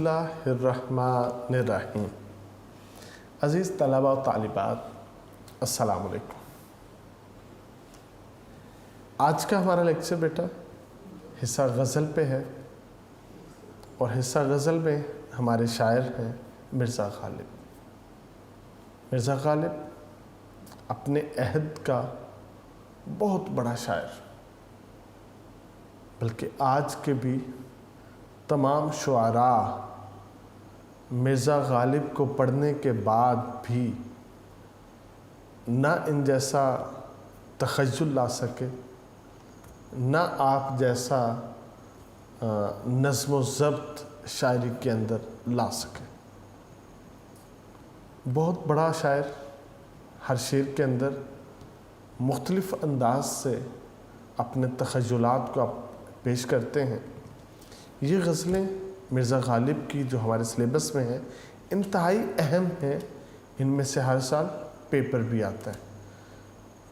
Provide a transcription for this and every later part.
اللہ الرحمن الرحیم۔ عزیز طلباء و طالبات، السلام علیکم۔ آج کا ہمارا لیکچر بیٹا حصہ غزل پہ ہے، اور حصہ غزل میں ہمارے شاعر ہیں مرزا غالب۔ مرزا غالب اپنے عہد کا بہت بڑا شاعر، بلکہ آج کے بھی تمام شعراء مرزا غالب کو پڑھنے کے بعد بھی نہ ان جیسا تخیل لا سکے، نہ آپ جیسا نظم و ضبط شاعری کے اندر لا سکے۔ بہت بڑا شاعر، ہر شعر کے اندر مختلف انداز سے اپنے تخیلات کو پیش کرتے ہیں۔ یہ غزلیں مرزا غالب کی جو ہمارے سلیبس میں ہیں انتہائی اہم ہیں، ان میں سے ہر سال پیپر بھی آتا ہے،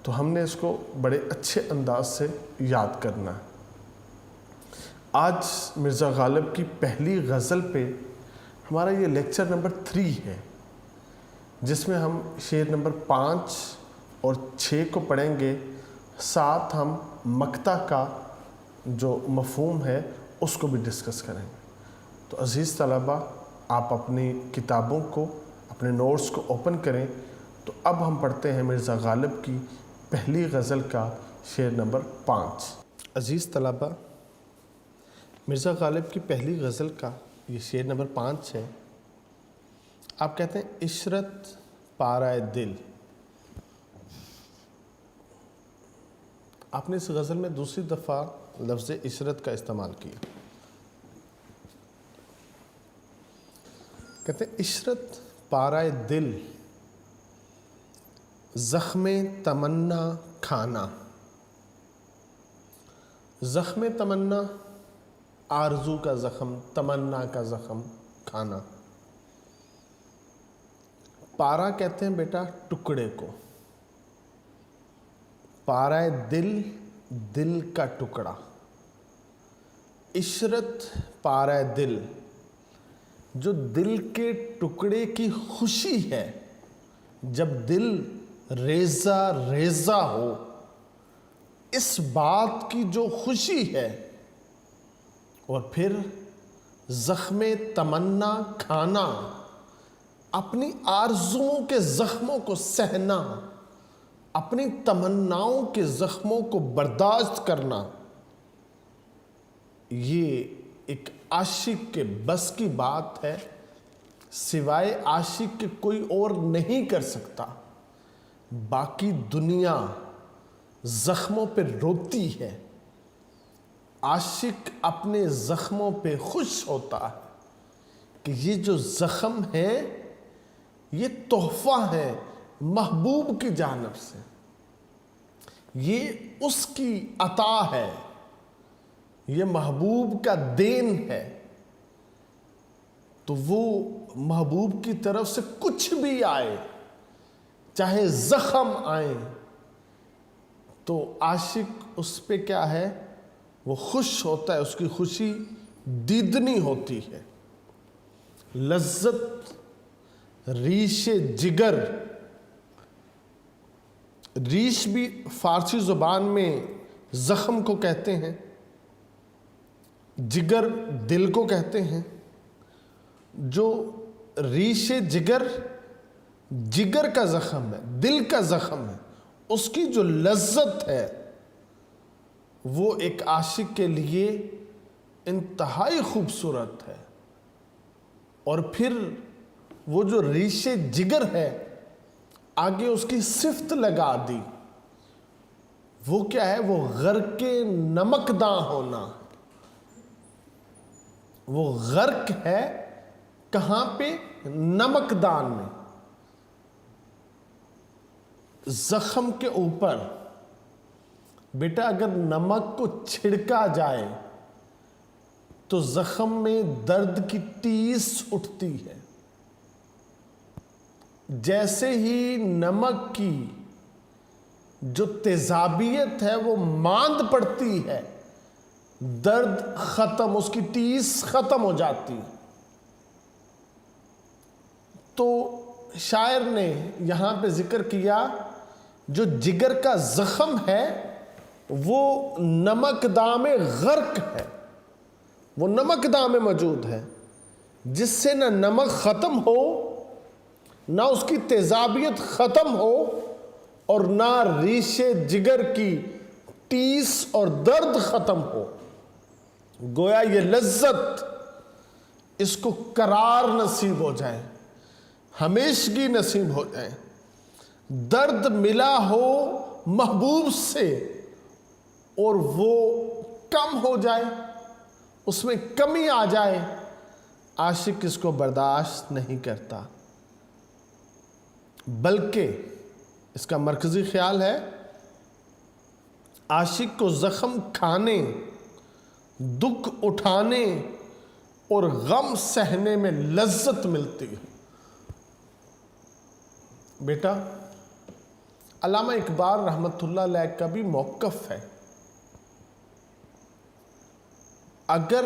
تو ہم نے اس کو بڑے اچھے انداز سے یاد کرنا ہے۔ آج مرزا غالب کی پہلی غزل پہ ہمارا یہ لیکچر نمبر 3 ہے، جس میں ہم شعر نمبر 5 اور 6 کو پڑھیں گے، ساتھ ہم مقطع کا جو مفہوم ہے اس کو بھی ڈسکس کریں گے۔ تو عزیز طلبہ، آپ اپنی کتابوں کو، اپنے نوٹس کو اوپن کریں۔ تو اب ہم پڑھتے ہیں مرزا غالب کی پہلی غزل کا شعر نمبر 5۔ عزیز طلبہ، مرزا غالب کی پہلی غزل کا یہ شعر نمبر 5 ہے۔ آپ کہتے ہیں عشرت پارۂ دل۔ آپ نے اس غزل میں دوسری دفعہ لفظ عشرت کا استعمال کیا۔ کہتے ہیں عشرت پارۂ دل، زخم تمنا کھانا۔ زخم تمنا، آرزو کا زخم، تمنا کا زخم کھانا۔ پارا کہتے ہیں بیٹا ٹکڑے کو، پارۂ دل، دل کا ٹکڑا۔ عشرت پارۂ دل، جو دل کے ٹکڑے کی خوشی ہے، جب دل ریزہ ریزہ ہو، اس بات کی جو خوشی ہے، اور پھر زخم تمنا کھانا، اپنی آرزوؤں کے زخموں کو سہنا، اپنی تمناؤں کے زخموں کو برداشت کرنا، یہ ایک عاشق کے بس کی بات ہے۔ سوائے عاشق کے کوئی اور نہیں کر سکتا۔ باقی دنیا زخموں پہ روتی ہے، عاشق اپنے زخموں پہ خوش ہوتا ہے کہ یہ جو زخم ہے یہ تحفہ ہے محبوب کی جانب سے، یہ اس کی عطا ہے، یہ محبوب کا دین ہے۔ تو وہ محبوب کی طرف سے کچھ بھی آئے، چاہے زخم آئے، تو عاشق اس پہ کیا ہے، وہ خوش ہوتا ہے، اس کی خوشی دیدنی ہوتی ہے۔ لذت ریش جگر، ریش بھی فارسی زبان میں زخم کو کہتے ہیں، جگر دل کو کہتے ہیں۔ جو ریش جگر، جگر کا زخم ہے، دل کا زخم ہے، اس کی جو لذت ہے وہ ایک عاشق کے لیے انتہائی خوبصورت ہے۔ اور پھر وہ جو ریش جگر ہے، آگے اس کی صفت لگا دی، وہ کیا ہے، وہ غرق نمکداں ہونا۔ وہ غرق ہے کہاں پہ، نمکدان میں، زخم کے اوپر۔ بیٹا اگر نمک کو چھڑکا جائے تو زخم میں درد کی ٹیس اٹھتی ہے۔ جیسے ہی نمک کی جو تیزابیت ہے وہ ماند پڑتی ہے، درد ختم، اس کی ٹیس ختم ہو جاتی ہے۔ تو شاعر نے یہاں پہ ذکر کیا جو جگر کا زخم ہے وہ نمک دام غرق ہے، وہ نمک دام میں موجود ہے، جس سے نہ نمک ختم ہو، نہ اس کی تیزابیت ختم ہو، اور نہ ریشے جگر کی ٹیس اور درد ختم ہو۔ گویا یہ لذت اس کو قرار نصیب ہو جائے، ہمیشگی نصیب ہو جائے، درد ملا ہو محبوب سے اور وہ کم ہو جائے، اس میں کمی آ جائے، عاشق اس کو برداشت نہیں کرتا، بلکہ اس کا مرکزی خیال ہے عاشق کو زخم کھانے، دکھ اٹھانے اور غم سہنے میں لذت ملتی ہے۔ بیٹا علامہ اقبال رحمۃ اللہ علیہ کا بھی موقف ہے، اگر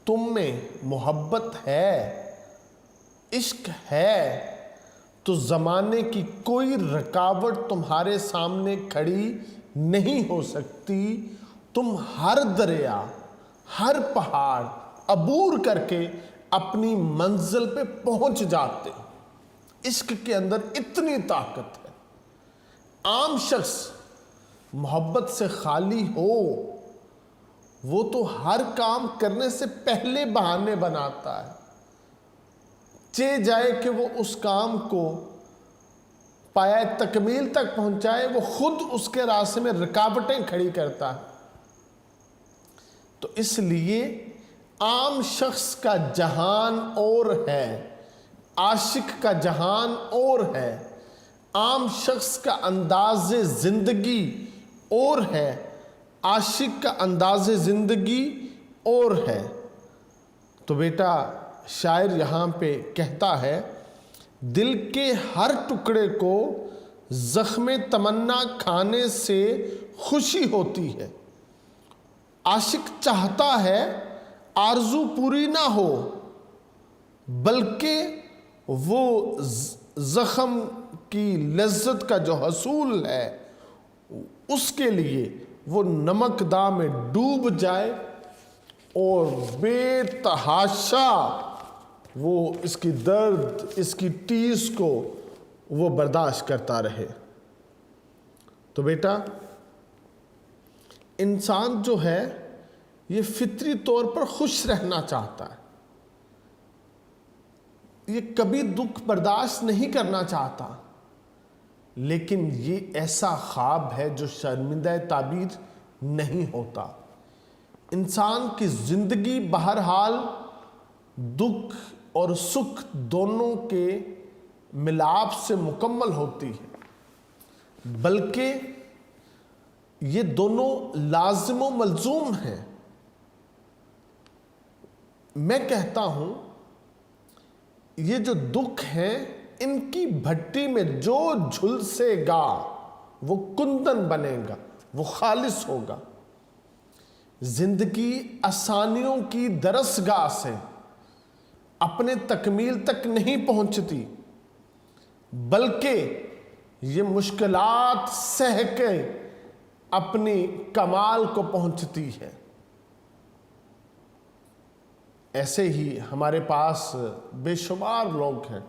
تم میں محبت ہے، عشق ہے، تو زمانے کی کوئی رکاوٹ تمہارے سامنے کھڑی نہیں ہو سکتی، تم ہر دریا، ہر پہاڑ عبور کر کے اپنی منزل پہ پہنچ جاتے۔ عشق کے اندر اتنی طاقت ہے۔ عام شخص محبت سے خالی ہو، وہ تو ہر کام کرنے سے پہلے بہانے بناتا ہے، چاہے جائے کہ وہ اس کام کو پایہ تکمیل تک پہنچائے، وہ خود اس کے راستے میں رکاوٹیں کھڑی کرتا ہے۔ تو اس لیے عام شخص کا جہان اور ہے، عاشق کا جہان اور ہے، عام شخص کا انداز زندگی اور ہے، عاشق کا انداز زندگی اور ہے۔ تو بیٹا شاعر یہاں پہ کہتا ہے دل کے ہر ٹکڑے کو زخم تمنا کھانے سے خوشی ہوتی ہے۔ عاشق چاہتا ہے آرزو پوری نہ ہو، بلکہ وہ زخم کی لذت کا جو حصول ہے اس کے لیے وہ نمک داں میں ڈوب جائے اور بے تحاشا وہ اس کی درد، اس کی ٹیس کو وہ برداشت کرتا رہے۔ تو بیٹا انسان جو ہے یہ فطری طور پر خوش رہنا چاہتا ہے، یہ کبھی دکھ برداشت نہیں کرنا چاہتا، لیکن یہ ایسا خواب ہے جو شرمندہ تعبیر نہیں ہوتا۔ انسان کی زندگی بہرحال دکھ اور سکھ دونوں کے ملاپ سے مکمل ہوتی ہے، بلکہ یہ دونوں لازم و ملزوم ہیں۔ میں کہتا ہوں یہ جو دکھ ہیں ان کی بھٹی میں جو جھلسے گا وہ کندن بنے گا، وہ خالص ہوگا۔ زندگی آسانیوں کی درسگاہ سے اپنے تکمیل تک نہیں پہنچتی، بلکہ یہ مشکلات سہ کے اپنی کمال کو پہنچتی ہے۔ ایسے ہی ہمارے پاس بے شمار لوگ ہیں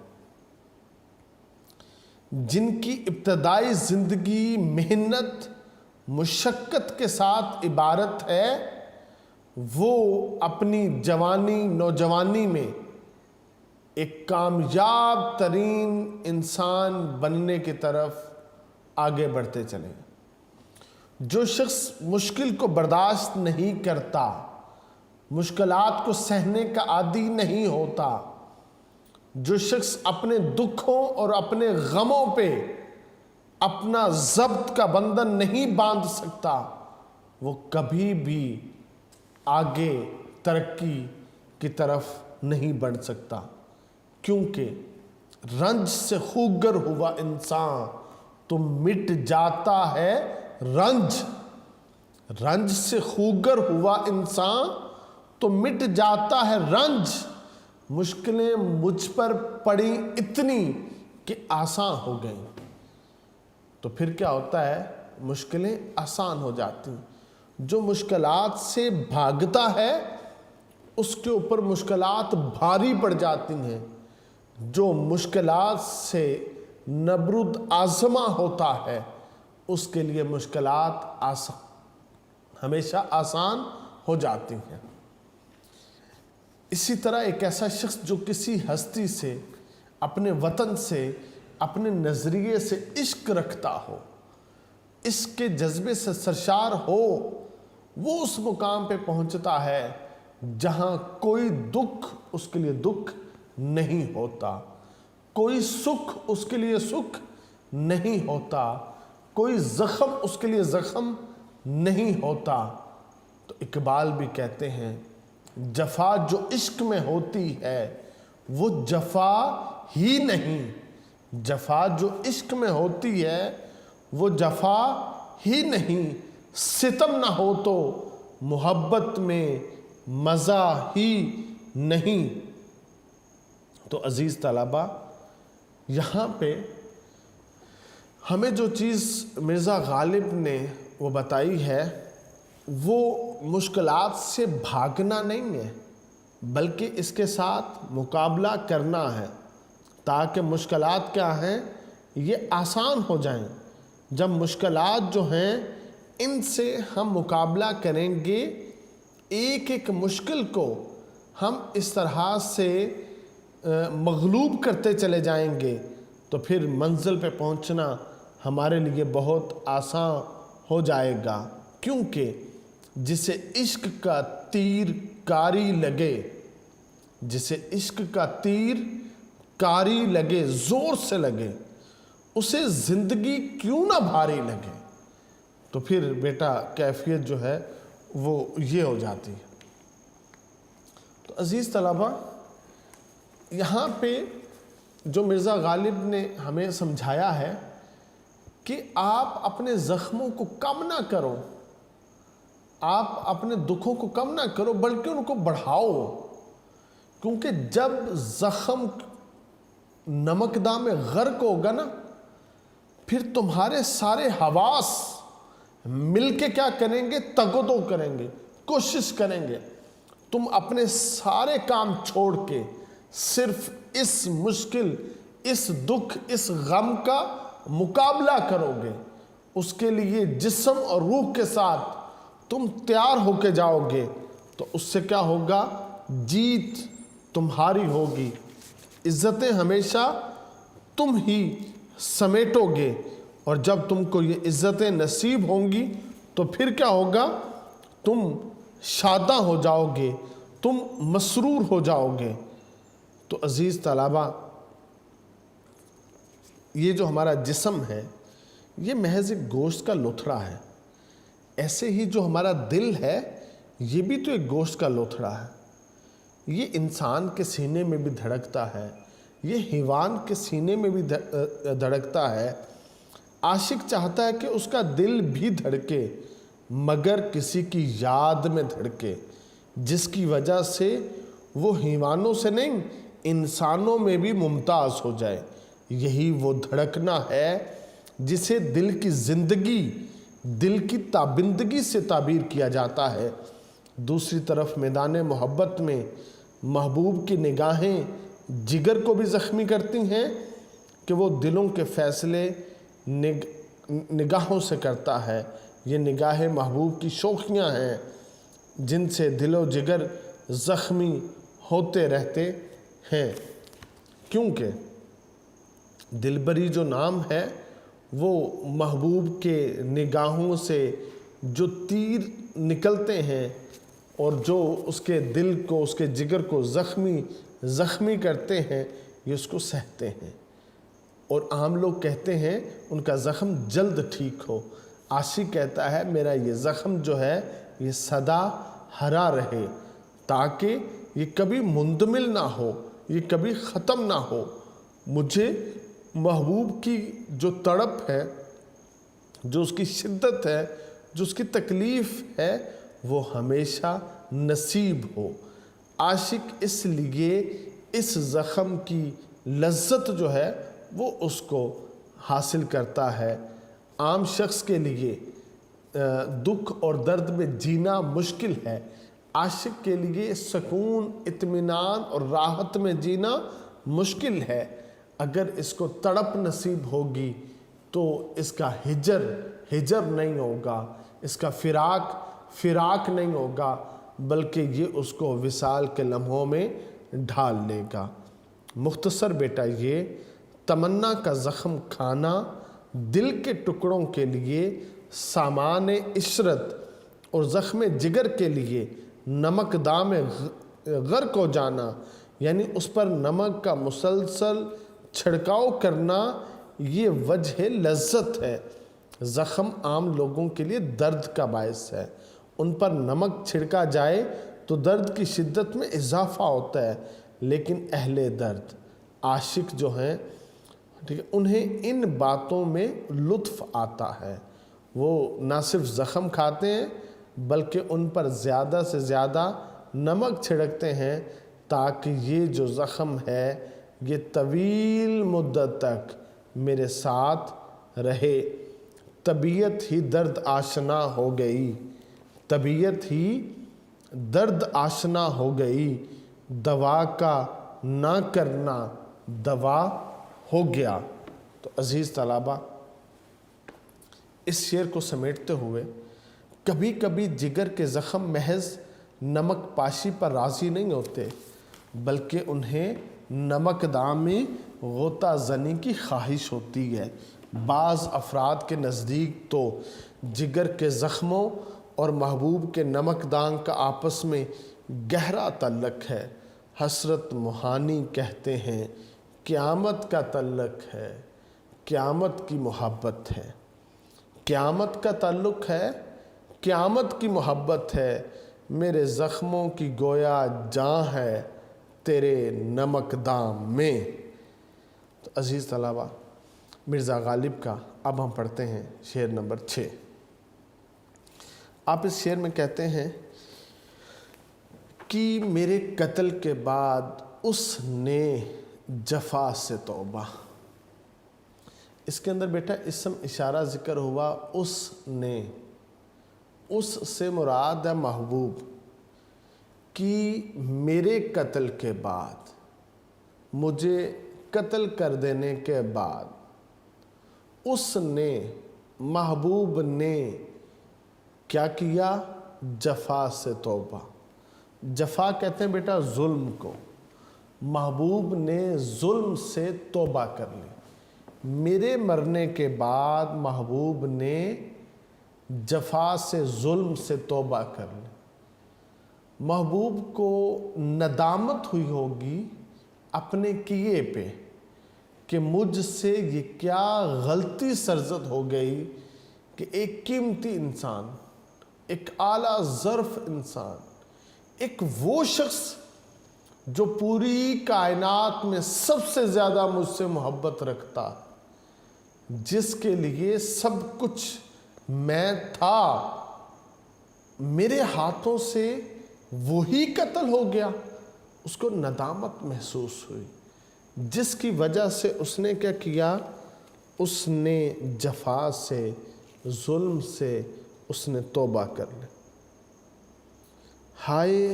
جن کی ابتدائی زندگی محنت مشقت کے ساتھ عبارت ہے، وہ اپنی جوانی نوجوانی میں ایک کامیاب ترین انسان بننے کی طرف آگے بڑھتے چلے۔ جو شخص مشکل کو برداشت نہیں کرتا، مشکلات کو سہنے کا عادی نہیں ہوتا، جو شخص اپنے دکھوں اور اپنے غموں پہ اپنا ضبط کا بندھن نہیں باندھ سکتا، وہ کبھی بھی آگے ترقی کی طرف نہیں بڑھ سکتا، کیونکہ رنج سے خوگر ہوا انسان تو مٹ جاتا ہے رنج سے خوگر ہوا انسان تو مٹ جاتا ہے رنج، مشکلیں مجھ پر پڑی اتنی کہ آسان ہو گئیں. تو پھر کیا ہوتا ہے؟ مشکلیں آسان ہو جاتی ہیں. جو مشکلات سے بھاگتا ہے اس کے اوپر مشکلات بھاری پڑ جاتی ہیں. جو مشکلات سے نبرد آزما ہوتا ہے اس کے لیے مشکلات ہمیشہ آسان ہو جاتی ہیں. اسی طرح ایک ایسا شخص جو کسی ہستی سے، اپنے وطن سے، اپنے نظریے سے عشق رکھتا ہو، اس کے جذبے سے سرشار ہو، وہ اس مقام پہ پہنچتا ہے جہاں کوئی دکھ اس کے لیے دکھ نہیں ہوتا، کوئی سکھ اس کے لیے سکھ نہیں ہوتا، کوئی زخم اس کے لیے زخم نہیں ہوتا. تو اقبال بھی کہتے ہیں جفا جو عشق میں ہوتی ہے وہ جفا ہی نہیں. جفا جو عشق میں ہوتی ہے وہ جفا ہی نہیں. ستم نہ ہو تو محبت میں مزہ ہی نہیں. تو عزیز طلبہ، یہاں پہ ہمیں جو چیز مرزا غالب نے وہ بتائی ہے وہ مشکلات سے بھاگنا نہیں ہے بلکہ اس کے ساتھ مقابلہ کرنا ہے تاکہ مشکلات کیا ہیں یہ آسان ہو جائیں. جب مشکلات جو ہیں ان سے ہم مقابلہ کریں گے، ایک ایک مشکل کو ہم اس طرح سے مغلوب کرتے چلے جائیں گے تو پھر منزل پہ پہنچنا ہمارے لیے بہت آسان ہو جائے گا. کیونکہ جسے عشق کا تیر کاری لگے، جسے عشق کا تیر کاری لگے، زور سے لگے، اسے زندگی کیوں نہ بھاری لگے. تو پھر بیٹا کیفیت جو ہے وہ یہ ہو جاتی ہے. تو عزیز طلبہ، یہاں پہ جو مرزا غالب نے ہمیں سمجھایا ہے کہ آپ اپنے زخموں کو کم نہ کرو، آپ اپنے دکھوں کو کم نہ کرو بلکہ ان کو بڑھاؤ. کیونکہ جب زخم نمکداں میں غرق ہوگا نا، پھر تمہارے سارے حواس مل کے کیا کریں گے؟ تگودو کریں گے، کوشش کریں گے. تم اپنے سارے کام چھوڑ کے صرف اس مشکل، اس دکھ، اس غم کا مقابلہ کرو گے. اس کے لیے جسم اور روح کے ساتھ تم تیار ہو کے جاؤ گے تو اس سے کیا ہوگا؟ جیت تمہاری ہوگی. عزتیں ہمیشہ تم ہی سمیٹو گے اور جب تم کو یہ عزتیں نصیب ہوں گی تو پھر کیا ہوگا؟ تم شاداں ہو جاؤ گے، تم مسرور ہو جاؤ گے. تو عزیز طلبہ، یہ جو ہمارا جسم ہے یہ محض ایک گوشت کا لوتھڑا ہے. ایسے ہی جو ہمارا دل ہے یہ بھی تو ایک گوشت کا لوتھڑا ہے. یہ انسان کے سینے میں بھی دھڑکتا ہے، یہ حیوان کے سینے میں بھی دھڑکتا ہے. عاشق چاہتا ہے کہ اس کا دل بھی دھڑکے مگر کسی کی یاد میں دھڑکے، جس کی وجہ سے وہ حیوانوں سے نہیں انسانوں میں بھی ممتاز ہو جائے. یہی وہ دھڑکنا ہے جسے دل کی زندگی، دل کی تابندگی سے تعبیر کیا جاتا ہے. دوسری طرف میدان محبت میں محبوب کی نگاہیں جگر کو بھی زخمی کرتی ہیں کہ وہ دلوں کے فیصلے نگاہوں سے کرتا ہے. یہ نگاہ محبوب کی شوخیاں ہیں جن سے دل و جگر زخمی ہوتے رہتے ہیں. کیونکہ دلبری جو نام ہے وہ محبوب کے نگاہوں سے جو تیر نکلتے ہیں اور جو اس کے دل کو، اس کے جگر کو زخمی کرتے ہیں، یہ اس کو سہتے ہیں. اور عام لوگ کہتے ہیں ان کا زخم جلد ٹھیک ہو. عاشق کہتا ہے میرا یہ زخم جو ہے یہ سدا ہرا رہے تاکہ یہ کبھی مندمل نہ ہو، یہ کبھی ختم نہ ہو. مجھے محبوب کی جو تڑپ ہے، جو اس کی شدت ہے، جو اس کی تکلیف ہے، وہ ہمیشہ نصیب ہو. عاشق اس لیے اس زخم کی لذت جو ہے وہ اس کو حاصل کرتا ہے۔ عام شخص کے لیے دکھ اور درد میں جینا مشکل ہے، عاشق کے لیے سکون، اطمینان اور راحت میں جینا مشکل ہے۔ اگر اس کو تڑپ نصیب ہوگی تو اس کا ہجر نہیں ہوگا، اس کا فراق نہیں ہوگا، بلکہ یہ اس کو وصال کے لمحوں میں ڈھال لے گا۔ مختصر بیٹا یہ تمنا کا زخم کھانا دل کے ٹکڑوں کے لیے سامان عشرت اور زخم جگر کے لیے نمک دام غرق ہو جانا، یعنی اس پر نمک کا مسلسل چھڑکاؤ کرنا، یہ وجہ لذت ہے۔ زخم عام لوگوں کے لیے درد کا باعث ہے، ان پر نمک چھڑکا جائے تو درد کی شدت میں اضافہ ہوتا ہے، لیکن اہل درد عاشق جو ہیں انہیں ان باتوں میں لطف آتا ہے۔ وہ نہ صرف زخم کھاتے ہیں بلکہ ان پر زیادہ سے زیادہ نمک چھڑکتے ہیں تاکہ یہ جو زخم ہے یہ طویل مدت تک میرے ساتھ رہے۔ طبیعت ہی درد آشنا ہو گئی، طبیعت ہی درد آشنا ہو گئی، دوا کا نہ کرنا دوا ہو گیا۔ تو عزیز طلبہ، اس شعر کو سمیٹتے ہوئے کبھی کبھی جگر کے زخم محض نمک پاشی پر راضی نہیں ہوتے بلکہ انہیں نمک دام میں غوطہ زنی کی خواہش ہوتی ہے۔ بعض افراد کے نزدیک تو جگر کے زخموں اور محبوب کے نمک دان کا آپس میں گہرا تعلق ہے۔ حسرت موہانی کہتے ہیں قیامت کا تعلق ہے، قیامت کی محبت ہے، قیامت کا تعلق ہے، قیامت کی محبت ہے، میرے زخموں کی گویا جاں ہے تیرے نمک دام میں۔ تو عزیز طلبہ، مرزا غالب کا اب ہم پڑھتے ہیں شعر نمبر 6۔ آپ اس شعر میں کہتے ہیں کہ میرے قتل کے بعد اس نے جفا سے توبہ۔ اس کے اندر بیٹا اسم اشارہ ذکر ہوا، اس نے، اس سے مراد ہے محبوب، کہ میرے قتل کے بعد، مجھے قتل کر دینے کے بعد اس نے، محبوب نے کیا کیا؟ جفا سے توبہ۔ جفا کہتے ہیں بیٹا ظلم کو، محبوب نے ظلم سے توبہ کر لی۔ میرے مرنے کے بعد محبوب نے جفا سے، ظلم سے توبہ کر لی۔ محبوب کو ندامت ہوئی ہوگی اپنے کیے پہ کہ مجھ سے یہ کیا غلطی سرزد ہو گئی کہ ایک قیمتی انسان، ایک اعلیٰ ظرف انسان، ایک وہ شخص جو پوری کائنات میں سب سے زیادہ مجھ سے محبت رکھتا، جس کے لیے سب کچھ میں تھا، میرے ہاتھوں سے وہی قتل ہو گیا۔ اس کو ندامت محسوس ہوئی، جس کی وجہ سے اس نے کیا کیا؟ اس نے جفا سے، ظلم سے اس نے توبہ کر لی۔ ہائے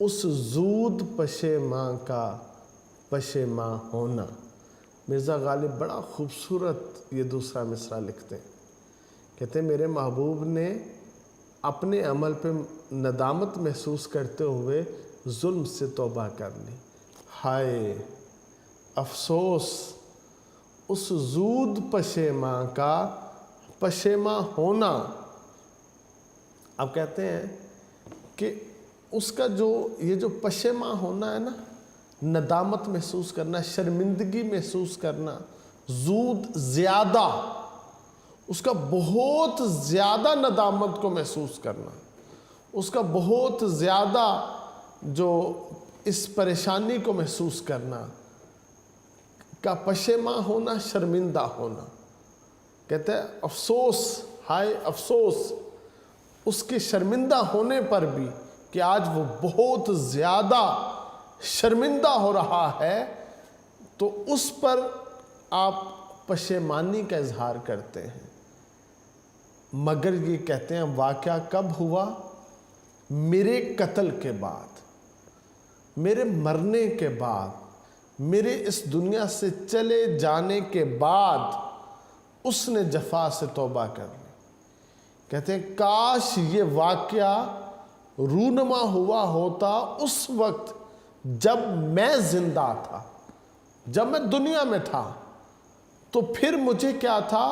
اس زود پشیماں کا پشیماں ہونا۔ مرزا غالب بڑا خوبصورت یہ دوسرا مصرع لکھتے ہیں، کہتے ہیں میرے محبوب نے اپنے عمل پہ ندامت محسوس کرتے ہوئے ظلم سے توبہ کر لی۔ ہائے افسوس اس زود پشیماں کا پشیماں ہونا۔ اب کہتے ہیں کہ اس کا یہ جو پشیماں ہونا ہے نا، ندامت محسوس کرنا، شرمندگی محسوس کرنا، زود زیادہ، اس کا بہت زیادہ ندامت کو محسوس کرنا، اس کا بہت زیادہ جو اس پریشانی کو محسوس کرنا کا پشیماں ہونا، شرمندہ ہونا۔ کہتے ہیں افسوس، ہائے افسوس اس کے شرمندہ ہونے پر بھی کہ آج وہ بہت زیادہ شرمندہ ہو رہا ہے تو اس پر آپ پشیمانی کا اظہار کرتے ہیں، مگر یہ کہتے ہیں واقعہ کب ہوا؟ میرے قتل کے بعد، میرے مرنے کے بعد، میرے اس دنیا سے چلے جانے کے بعد اس نے جفا سے توبہ کر لی۔ کہتے ہیں کاش یہ واقعہ رونما ہوا ہوتا اس وقت جب میں زندہ تھا، جب میں دنیا میں تھا، تو پھر مجھے کیا تھا؟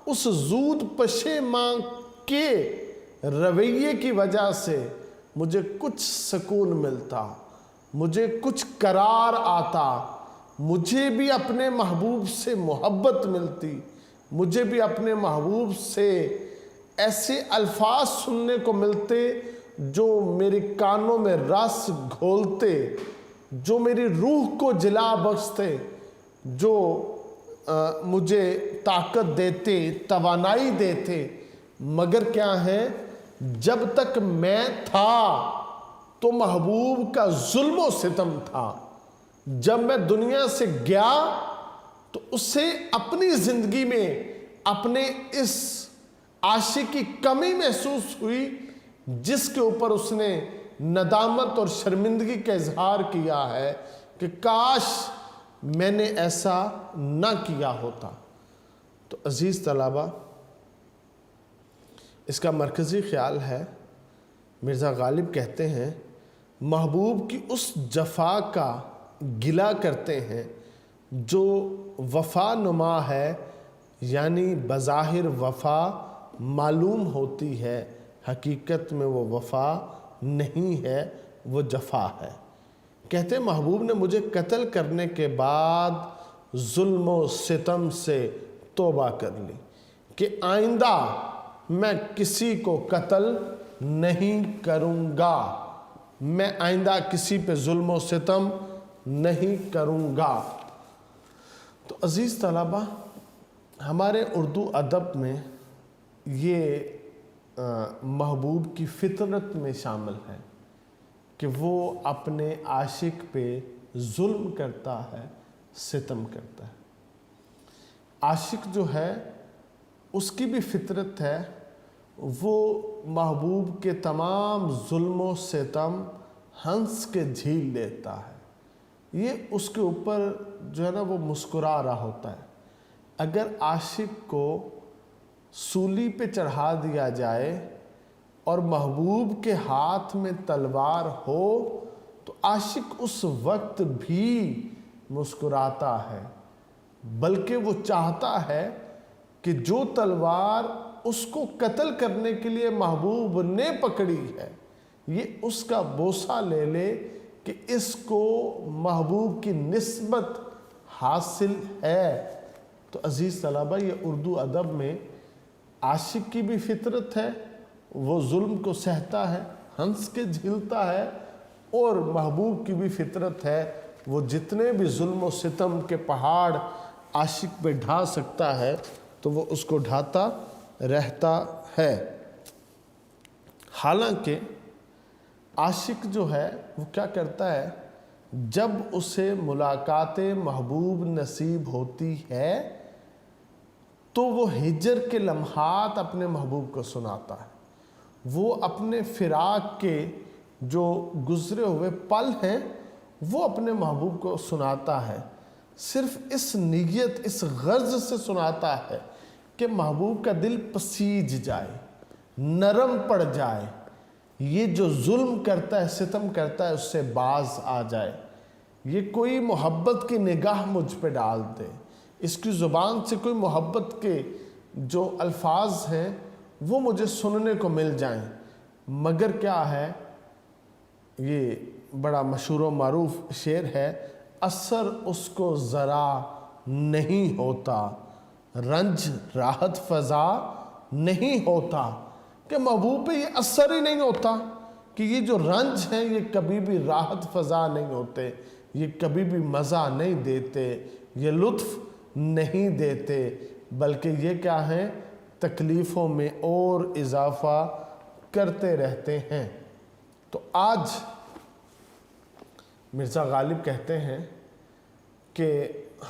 اس زود پشیمان کے رویے کی وجہ سے مجھے کچھ سکون ملتا، مجھے کچھ قرار آتا، مجھے بھی اپنے محبوب سے محبت ملتی، مجھے بھی اپنے محبوب سے ایسے الفاظ سننے کو ملتے جو میرے کانوں میں رس گھولتے، جو میری روح کو جلا بخشتے، جو مجھے طاقت دیتے، توانائی دیتے۔ مگر کیا ہے؟ جب تک میں تھا تو محبوب کا ظلم و ستم تھا، جب میں دنیا سے گیا تو اسے اپنی زندگی میں اپنے اس عاشق کی کمی محسوس ہوئی جس کے اوپر اس نے ندامت اور شرمندگی کا اظہار کیا ہے کہ کاش میں نے ایسا نہ کیا ہوتا۔ تو عزیز طلبہ، اس کا مرکزی خیال ہے، مرزا غالب کہتے ہیں محبوب کی اس جفا کا گلہ کرتے ہیں جو وفا نما ہے، یعنی بظاہر وفا معلوم ہوتی ہے، حقیقت میں وہ وفا نہیں ہے، وہ جفا ہے۔ کہتے ہیں محبوب نے مجھے قتل کرنے کے بعد ظلم و ستم سے توبہ کر لی کہ آئندہ میں کسی کو قتل نہیں کروں گا، میں آئندہ کسی پہ ظلم و ستم نہیں کروں گا۔ تو عزیز طلبہ، ہمارے اردو ادب میں یہ محبوب کی فطرت میں شامل ہے کہ وہ اپنے عاشق پہ ظلم کرتا ہے، ستم کرتا ہے۔ عاشق جو ہے اس کی بھی فطرت ہے، وہ محبوب کے تمام ظلم و ستم ہنس کے جھیل لیتا ہے، یہ اس کے اوپر جو ہے نا وہ مسکرا رہا ہوتا ہے۔ اگر عاشق کو سولی پہ چڑھا دیا جائے اور محبوب کے ہاتھ میں تلوار ہو تو عاشق اس وقت بھی مسکراتا ہے، بلکہ وہ چاہتا ہے کہ جو تلوار اس کو قتل کرنے کے لیے محبوب نے پکڑی ہے یہ اس کا بوسہ لے لے کہ اس کو محبوب کی نسبت حاصل ہے۔ تو عزیز طلبہ، یہ اردو ادب میں عاشق کی بھی فطرت ہے، وہ ظلم کو سہتا ہے، ہنس کے جھیلتا ہے، اور محبوب کی بھی فطرت ہے، وہ جتنے بھی ظلم و ستم کے پہاڑ عاشق پہ ڈھا سکتا ہے تو وہ اس کو ڈھاتا رہتا ہے۔ حالانکہ عاشق جو ہے وہ کیا کرتا ہے؟ جب اسے ملاقات محبوب نصیب ہوتی ہے تو وہ ہجر کے لمحات اپنے محبوب کو سناتا ہے، وہ اپنے فراق کے جو گزرے ہوئے پل ہیں وہ اپنے محبوب کو سناتا ہے، صرف اس نیت، اس غرض سے سناتا ہے کہ محبوب کا دل پسیج جائے، نرم پڑ جائے، یہ جو ظلم کرتا ہے، ستم کرتا ہے، اس سے باز آ جائے، یہ کوئی محبت کی نگاہ مجھ پہ ڈال دے، اس کی زبان سے کوئی محبت کے جو الفاظ ہیں وہ مجھے سننے کو مل جائیں۔ مگر کیا ہے؟ یہ بڑا مشہور و معروف شعر ہے، اثر اس کو ذرا نہیں ہوتا، رنج راحت فضا نہیں ہوتا، کہ محبوب پہ یہ اثر ہی نہیں ہوتا، کہ یہ جو رنج ہیں یہ کبھی بھی راحت فضا نہیں ہوتے، یہ کبھی بھی مزہ نہیں دیتے، یہ لطف نہیں دیتے، بلکہ یہ کیا ہیں؟ تکلیفوں میں اور اضافہ کرتے رہتے ہیں۔ تو آج مرزا غالب کہتے ہیں کہ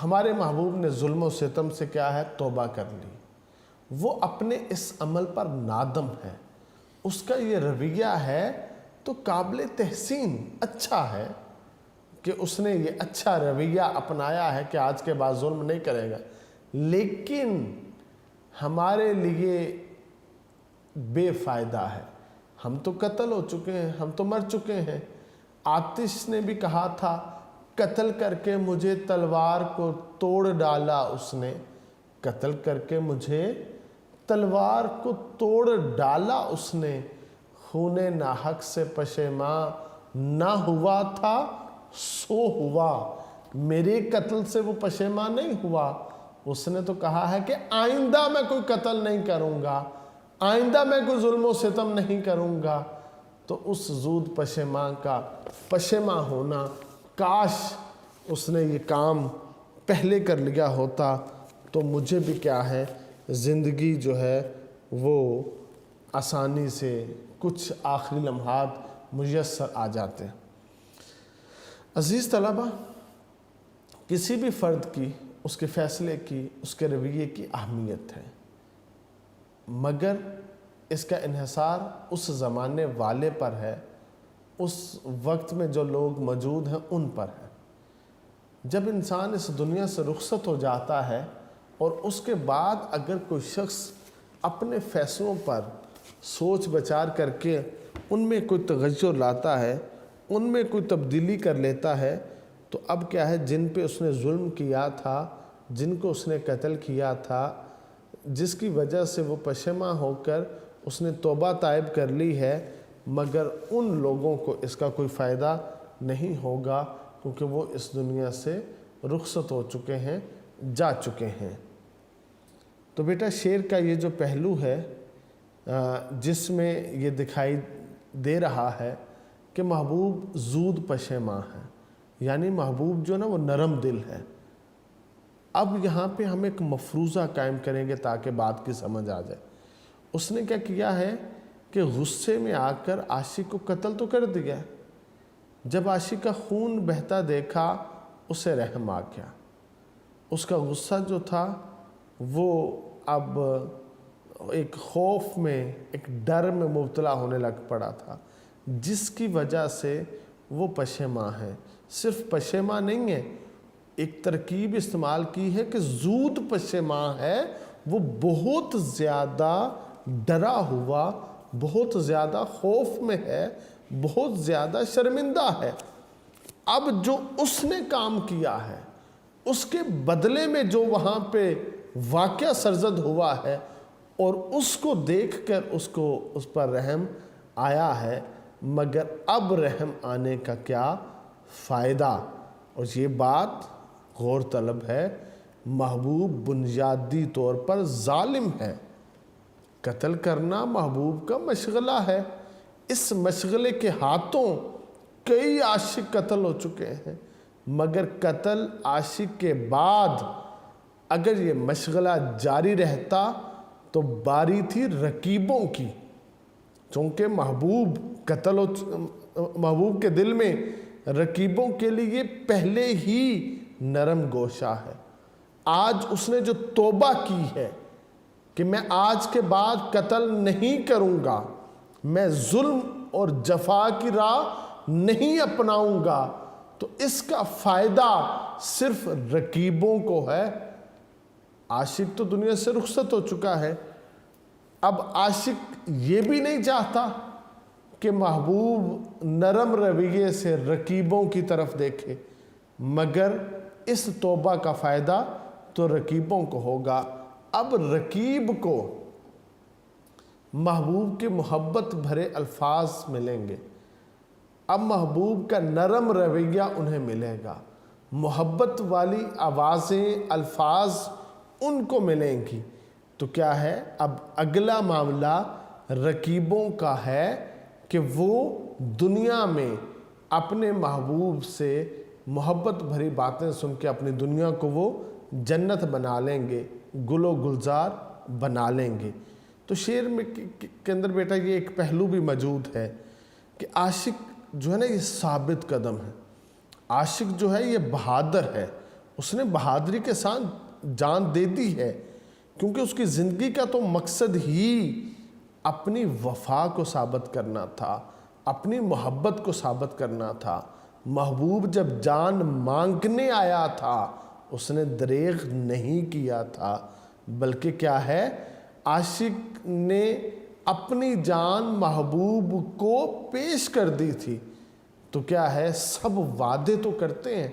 ہمارے محبوب نے ظلم و ستم سے کیا ہے توبہ کر لی، وہ اپنے اس عمل پر نادم ہے، اس کا یہ رویہ ہے تو قابل تحسین، اچھا ہے کہ اس نے یہ اچھا رویہ اپنایا ہے کہ آج کے بعد ظلم نہیں کرے گا، لیکن ہمارے لیے بے فائدہ ہے، ہم تو قتل ہو چکے ہیں، ہم تو مر چکے ہیں۔ آتش نے بھی کہا تھا قتل کر کے مجھے تلوار کو توڑ ڈالا اس نے، قتل کر کے مجھے تلوار کو توڑ ڈالا اس نے، خون ناحق سے پشیماں نہ ہوا تھا سو ہوا، میرے قتل سے وہ پشیماں نہیں ہوا۔ اس نے تو کہا ہے کہ آئندہ میں کوئی قتل نہیں کروں گا، آئندہ میں کوئی ظلم و ستم نہیں کروں گا۔ تو اس زود پشیماں کا پشیماں ہونا، کاش اس نے یہ کام پہلے کر لیا ہوتا تو مجھے بھی کیا ہے زندگی جو ہے وہ آسانی سے کچھ آخری لمحات میسر آ جاتے ہیں۔ عزیز طلبہ، کسی بھی فرد کی، اس کے فیصلے کی، اس کے رویے کی اہمیت ہے، مگر اس کا انحصار اس زمانے والے پر ہے، اس وقت میں جو لوگ موجود ہیں ان پر ہے۔ جب انسان اس دنیا سے رخصت ہو جاتا ہے اور اس کے بعد اگر کوئی شخص اپنے فیصلوں پر سوچ بچار کر کے ان میں کوئی تغیر لاتا ہے، ان میں کوئی تبدیلی کر لیتا ہے، تو اب کیا ہے، جن پہ اس نے ظلم کیا تھا، جن کو اس نے قتل کیا تھا، جس کی وجہ سے وہ پشیماں ہو کر اس نے توبہ طائب کر لی ہے، مگر ان لوگوں کو اس کا کوئی فائدہ نہیں ہوگا کیونکہ وہ اس دنیا سے رخصت ہو چکے ہیں، جا چکے ہیں۔ تو بیٹا شعر کا یہ جو پہلو ہے جس میں یہ دکھائی دے رہا ہے کہ محبوب زود پشیماں ہے، یعنی محبوب جو نا وہ نرم دل ہے۔ اب یہاں پہ ہم ایک مفروضہ قائم کریں گے تاکہ بات کی سمجھ آ جائے۔ اس نے کیا کیا ہے کہ غصے میں آ کر عاشق کو قتل تو کر دیا، جب عاشق کا خون بہتا دیکھا اسے رحم آ گیا، اس کا غصہ جو تھا وہ اب ایک خوف میں، ایک ڈر میں مبتلا ہونے لگ پڑا تھا، جس کی وجہ سے وہ پشیماں ہے۔ صرف پشیماں نہیں ہے، ایک ترکیب استعمال کی ہے کہ زود پشیماں ہے، وہ بہت زیادہ ڈرا ہوا، بہت زیادہ خوف میں ہے، بہت زیادہ شرمندہ ہے۔ اب جو اس نے کام کیا ہے، اس کے بدلے میں جو وہاں پہ واقعہ سرزد ہوا ہے، اور اس کو دیکھ کر اس پر رحم آیا ہے، مگر اب رحم آنے کا کیا فائدہ؟ اور یہ بات غور طلب ہے، محبوب بنیادی طور پر ظالم ہے، قتل کرنا محبوب کا مشغلہ ہے، اس مشغلے کے ہاتھوں کئی عاشق قتل ہو چکے ہیں، مگر قتل عاشق کے بعد اگر یہ مشغلہ جاری رہتا تو باری تھی رقیبوں کی، چونکہ محبوب محبوب کے دل میں رقیبوں کے لیے پہلے ہی نرم گوشہ ہے۔ آج اس نے جو توبہ کی ہے کہ میں آج کے بعد قتل نہیں کروں گا، میں ظلم اور جفا کی راہ نہیں اپناؤں گا، تو اس کا فائدہ صرف رقیبوں کو ہے۔ عاشق تو دنیا سے رخصت ہو چکا ہے، اب عاشق یہ بھی نہیں چاہتا کہ محبوب نرم رویے سے رقیبوں کی طرف دیکھے، مگر اس توبہ کا فائدہ تو رقیبوں کو ہوگا۔ اب رقیب کو محبوب کے محبت بھرے الفاظ ملیں گے، اب محبوب کا نرم رویہ انہیں ملے گا، محبت والی آوازیں، الفاظ ان کو ملیں گی۔ تو کیا ہے، اب اگلا معاملہ رقیبوں کا ہے کہ وہ دنیا میں اپنے محبوب سے محبت بھری باتیں سن کے اپنی دنیا کو وہ جنت بنا لیں گے، گل و گلزار بنا لیں گے۔ تو شعر میں کے اندر بیٹا یہ ایک پہلو بھی موجود ہے کہ عاشق جو ہے نا یہ ثابت قدم ہے، عاشق جو ہے یہ بہادر ہے، اس نے بہادری کے ساتھ جان دے دی ہے، کیونکہ اس کی زندگی کا تو مقصد ہی اپنی وفا کو ثابت کرنا تھا، اپنی محبت کو ثابت کرنا تھا۔ محبوب جب جان مانگنے آیا تھا اس نے دریغ نہیں کیا تھا، بلکہ کیا ہے، عاشق نے اپنی جان محبوب کو پیش کر دی تھی۔ تو کیا ہے، سب وعدے تو کرتے ہیں،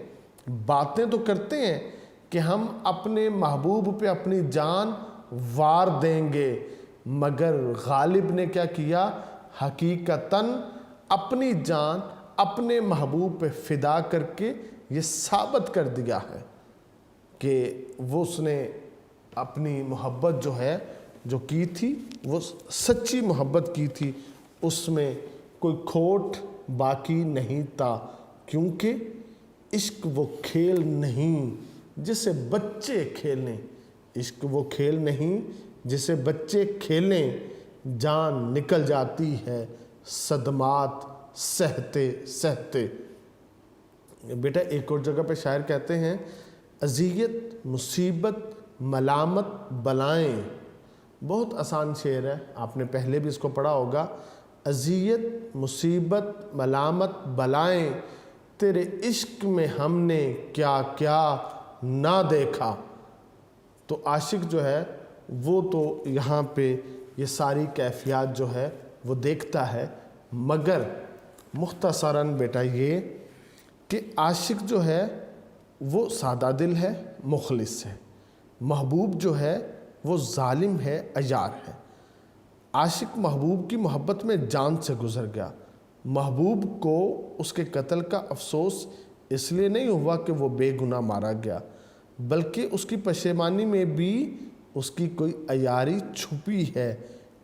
باتیں تو کرتے ہیں کہ ہم اپنے محبوب پہ اپنی جان وار دیں گے، مگر غالب نے کیا کیا، حقیقتاً اپنی جان اپنے محبوب پہ فدا کر کے یہ ثابت کر دیا ہے کہ وہ اس نے اپنی محبت جو ہے جو کی تھی وہ سچی محبت کی تھی، اس میں کوئی کھوٹ باقی نہیں تھا، کیونکہ عشق وہ کھیل نہیں جسے بچے کھیلیں، عشق وہ کھیل نہیں جسے بچے کھیلیں، جان نکل جاتی ہے صدمات سہتے سہتے۔ بیٹا ایک اور جگہ پہ شاعر کہتے ہیں، اذیت مصیبت ملامت بلائیں، بہت آسان شعر ہے، آپ نے پہلے بھی اس کو پڑھا ہوگا، اذیت مصیبت ملامت بلائیں، تیرے عشق میں ہم نے کیا کیا نہ دیکھا۔ تو عاشق جو ہے وہ تو یہاں پہ یہ ساری کیفیات جو ہے وہ دیکھتا ہے، مگر مختصراً بیٹا یہ کہ عاشق جو ہے وہ سادہ دل ہے، مخلص ہے، محبوب جو ہے وہ ظالم ہے، عیار ہے۔ عاشق محبوب کی محبت میں جان سے گزر گیا، محبوب کو اس کے قتل کا افسوس اس لیے نہیں ہوا کہ وہ بے گناہ مارا گیا، بلکہ اس کی پشیمانی میں بھی اس کی کوئی عیاری چھپی ہے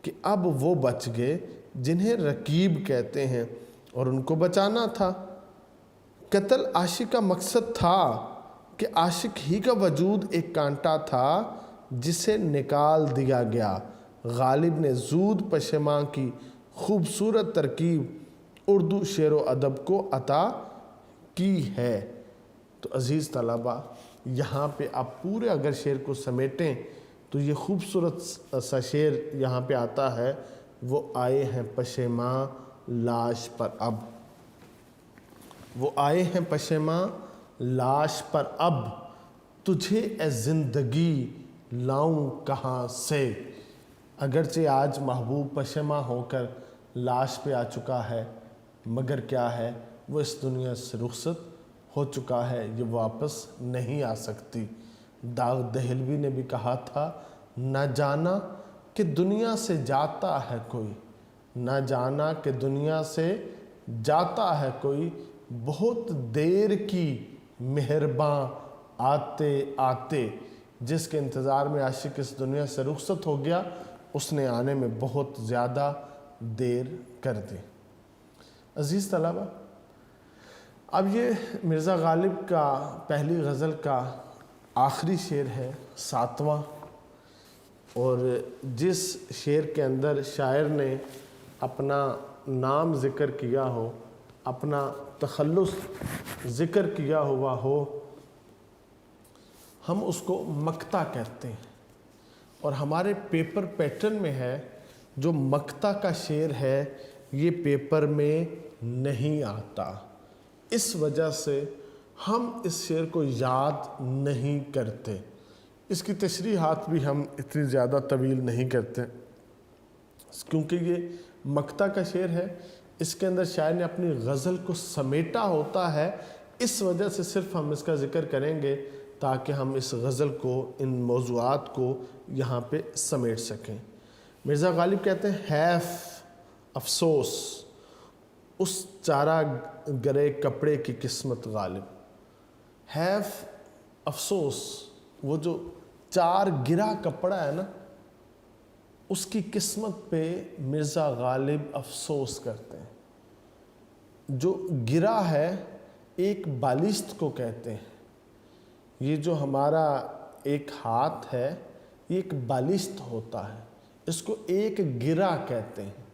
کہ اب وہ بچ گئے جنہیں رقیب کہتے ہیں اور ان کو بچانا تھا۔ قتل عاشق کا مقصد تھا کہ عاشق ہی کا وجود ایک کانٹا تھا جسے نکال دیا گیا۔ غالب نے زود پشیماں کی خوبصورت ترکیب اردو شعر و ادب کو عطا کی ہے۔ تو عزیز طلبہ، یہاں پہ آپ پورے اگر شعر کو سمیٹیں تو یہ خوبصورت سا شعر یہاں پہ آتا ہے، وہ آئے ہیں پشیماں لاش پر اب، وہ آئے ہیں پشیماں لاش پر اب، تجھے اے زندگی لاؤں کہاں سے۔ اگرچہ آج محبوب پشیماں ہو کر لاش پہ آ چکا ہے، مگر کیا ہے، وہ اس دنیا سے رخصت ہو چکا ہے، یہ واپس نہیں آ سکتی۔ داغ دہلوی نے بھی کہا تھا، نہ جانا کہ دنیا سے جاتا ہے کوئی، نہ جانا کہ دنیا سے جاتا ہے کوئی، بہت دیر کی مہرباں آتے آتے۔ جس کے انتظار میں عاشق اس دنیا سے رخصت ہو گیا، اس نے آنے میں بہت زیادہ دیر کر دی۔ عزیز طلبہ، اب یہ مرزا غالب کا پہلی غزل کا آخری شعر ہے، 7واں، اور جس شعر کے اندر شاعر نے اپنا نام ذکر کیا ہو، اپنا تخلص ذکر کیا ہوا ہو، ہم اس کو مقطع کہتے ہیں، اور ہمارے پیپر پیٹرن میں ہے جو مقطع کا شعر ہے یہ پیپر میں نہیں آتا، اس وجہ سے ہم اس شعر کو یاد نہیں کرتے۔ اس کی تشریحات بھی ہم اتنی زیادہ طویل نہیں کرتے، کیونکہ یہ مقطع کا شعر ہے، اس کے اندر شاعر نے اپنی غزل کو سمیٹا ہوتا ہے، اس وجہ سے صرف ہم اس کا ذکر کریں گے تاکہ ہم اس غزل کو، ان موضوعات کو یہاں پہ سمیٹ سکیں۔ مرزا غالب کہتے ہیں، حیف افسوس اس چارہ گرے کپڑے کی قسمت غالب۔ حیف افسوس، وہ جو چار گرا کپڑا ہے نا، اس کی قسمت پہ مرزا غالب افسوس کرتے ہیں۔ جو گرا ہے ایک بالشت کو کہتے ہیں، یہ جو ہمارا ایک ہاتھ ہے یہ ایک بالشت ہوتا ہے، اس کو ایک گرا کہتے ہیں۔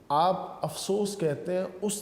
آپ افسوس کہتے ہیں اس